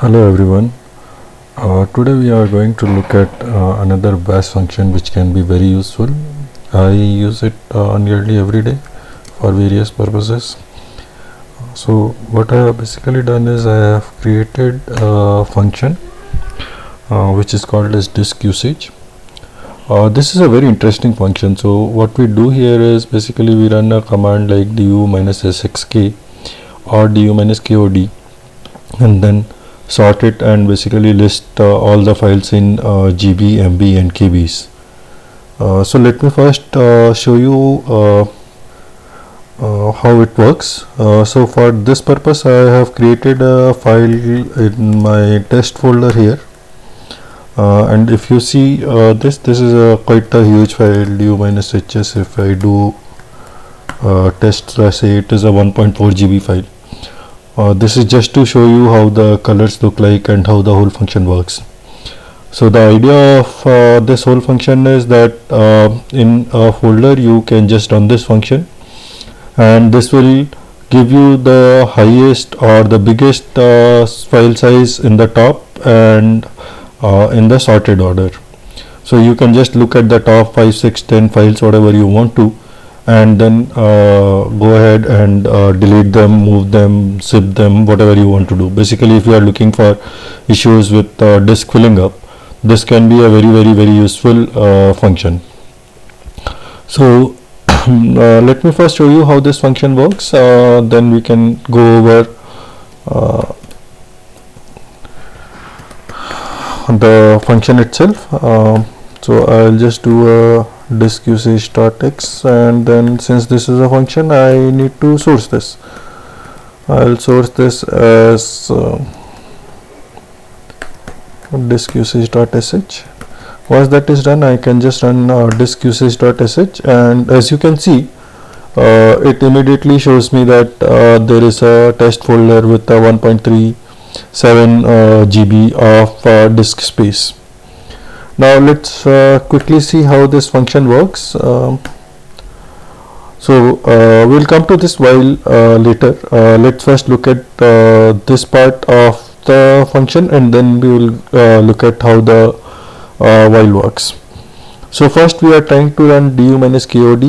Hello everyone. Today we are going to look at another bash function which can be very useful. I use it nearly every day for various purposes. So what I have basically done is I have created a function which is called as disk usage. This is a very interesting function. So what we do here is basically we run a command like du minus sxk or du minus kod, and then sort it and basically list all the files in GB, MB and KBs. So let me first show you how it works. So for this purpose I have created a file in my test folder here, and if you see this is quite a huge file, du minus hs. If I do test, say it is a 1.4 GB file. This is just to show you how the colors look like and how the whole function works. So the idea of this whole function is that in a folder you can just run this function, and this will give you the highest or the biggest file size in the top and in the sorted order. So you can just look at the top 5, 6, 10 files, whatever you want to, and then go ahead and delete them, move them, zip them, whatever you want to do. Basically, if you are looking for issues with disk filling up, this can be a very useful function. So let me first show you how this function works, then we can go over the function itself. So I'll just do a disk usage.x, and then since this is a function I need to source this. I'll source this as disk usage.sh. Once that is done, I can just run disk usage.sh, and as you can see it immediately shows me that there is a test folder with a 1.37 GB of disk space. Now let's quickly see how this function works. We'll come to this while later. Let's first look at this part of the function, and then we will look at how the while works. So first we are trying to run du minus kod.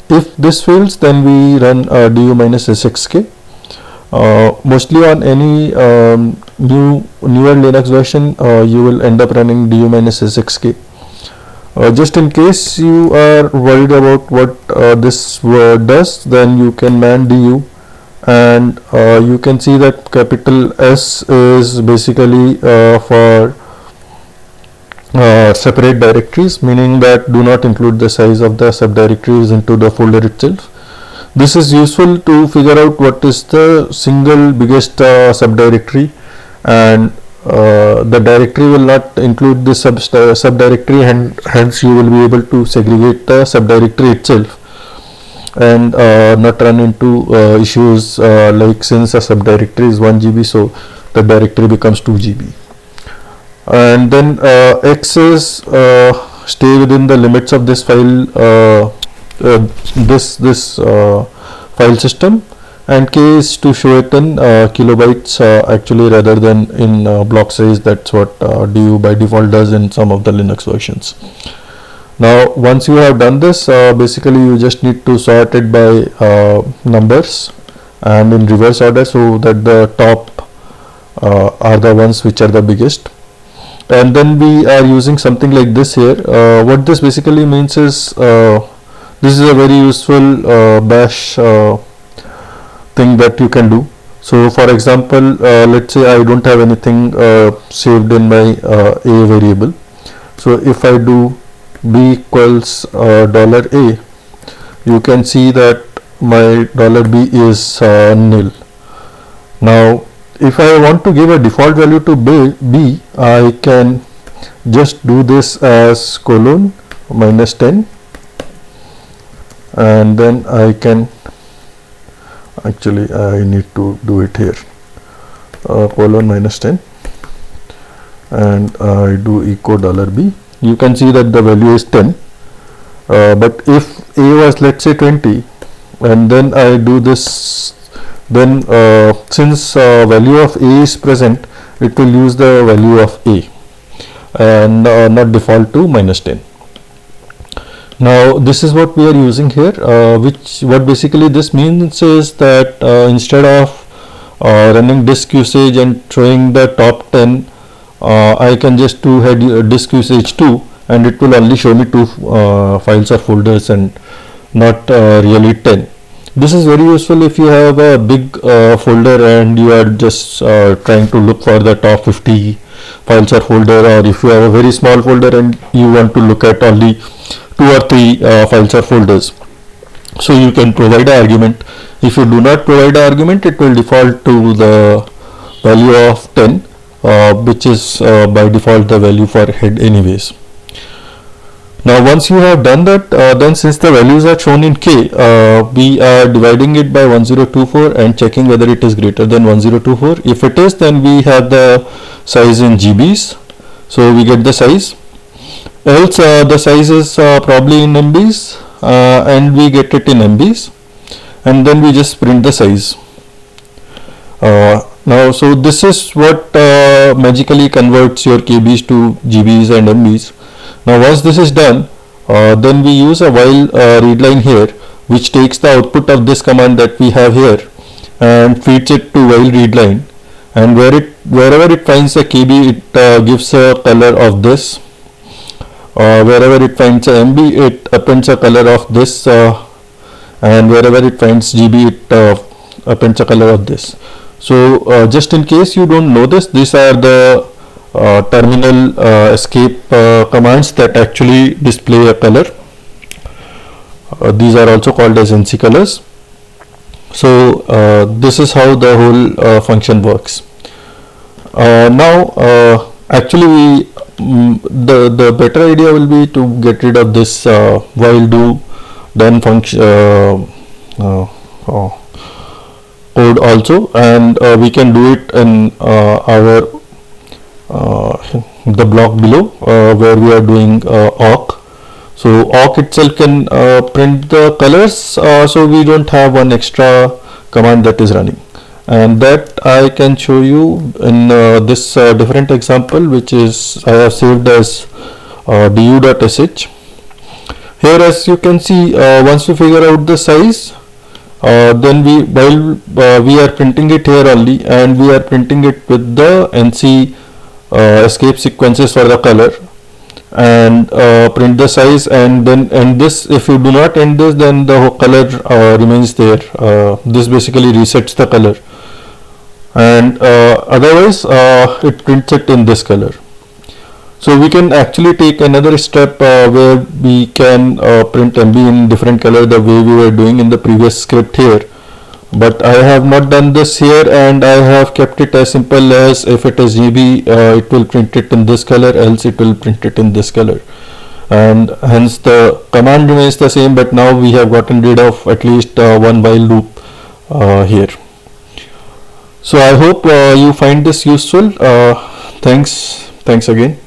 If this fails, then we run du minus sxk. Mostly on any newer Linux version you will end up running du minus sxk. Just in case you are worried about what this word does, then you can man du, and you can see that capital S is basically for separate directories, meaning that do not include the size of the subdirectories into the folder itself. This is useful to figure out what is the single biggest subdirectory, and the directory will not include this subdirectory, and hence you will be able to segregate the subdirectory itself and not run into issues like since a subdirectory is 1 GB, so the directory becomes 2 GB. And then X is stay within the limits of this file, this file system, and K is to show it in kilobytes actually rather than in block size. That's what du by default does in some of the Linux versions. Now once you have done this, basically you just need to sort it by numbers and in reverse order, so that the top are the ones which are the biggest. And then we are using something like this here. What this basically means is this is a very useful bash thing that you can do. So for example, let's say I don't have anything saved in my a variable. So if I do b equals $a, you can see that my $b is nil. Now if I want to give a default value to b, I can just do this as colon minus 10, and then I can actually I need to do it here, colon minus 10, and I do echo $b. You can see that the value is 10, but if a was, let's say, 20, and then I do this, then since value of a is present, it will use the value of a and not default to -10. Now this is what we are using here, what basically this means is that instead of running disk usage and showing the top 10, I can just do head disk usage 2 and it will only show me 2 files or folders and not really 10. This is very useful if you have a big folder and you are just trying to look for the top 50 files or folder, or if you have a very small folder and you want to look at only 2 or 3 files or folders. So you can provide an argument. If you do not provide an argument, it will default to the value of 10, which is by default the value for head anyways. Now once you have done that, then since the values are shown in K, we are dividing it by 1024 and checking whether it is greater than 1024. If it is, then we have the size in GBs, so we get the size. Else the size is probably in MBs, and we get it in MBs, and then we just print the size. Now so this is what magically converts your KBs to GBs and MBs. Now once this is done, then we use a while readline here, which takes the output of this command that we have here and feeds it to while readline, and wherever it finds a KB, it gives a color of this. Wherever it finds a MB, it appends a color of this, and wherever it finds GB, it appends a color of this. So just in case you don't know this, these are the terminal escape commands that actually display a color. These are also called as NC colors. So this is how the whole function works. Now actually the better idea will be to get rid of this while do then function code also, and we can do it in our the block below where we are doing awk. So awk itself can print the colors, so we don't have one extra command that is running, and that I can show you in this different example, which is I have saved as du.sh. Here, as you can see, once we figure out the size, then we are printing it here only, and we are printing it with the NC escape sequences for the color, and print the size, and then end this. If you do not end this, then the whole color remains there. This basically resets the color, and otherwise it prints it in this color. So we can actually take another step where we can print MB in different color the way we were doing in the previous script here, but I have not done this here, and I have kept it as simple as if it is GB, it will print it in this color, else it will print it in this color, and hence the command remains the same, but now we have gotten rid of at least one while loop here. So I hope you find this useful. Thanks again.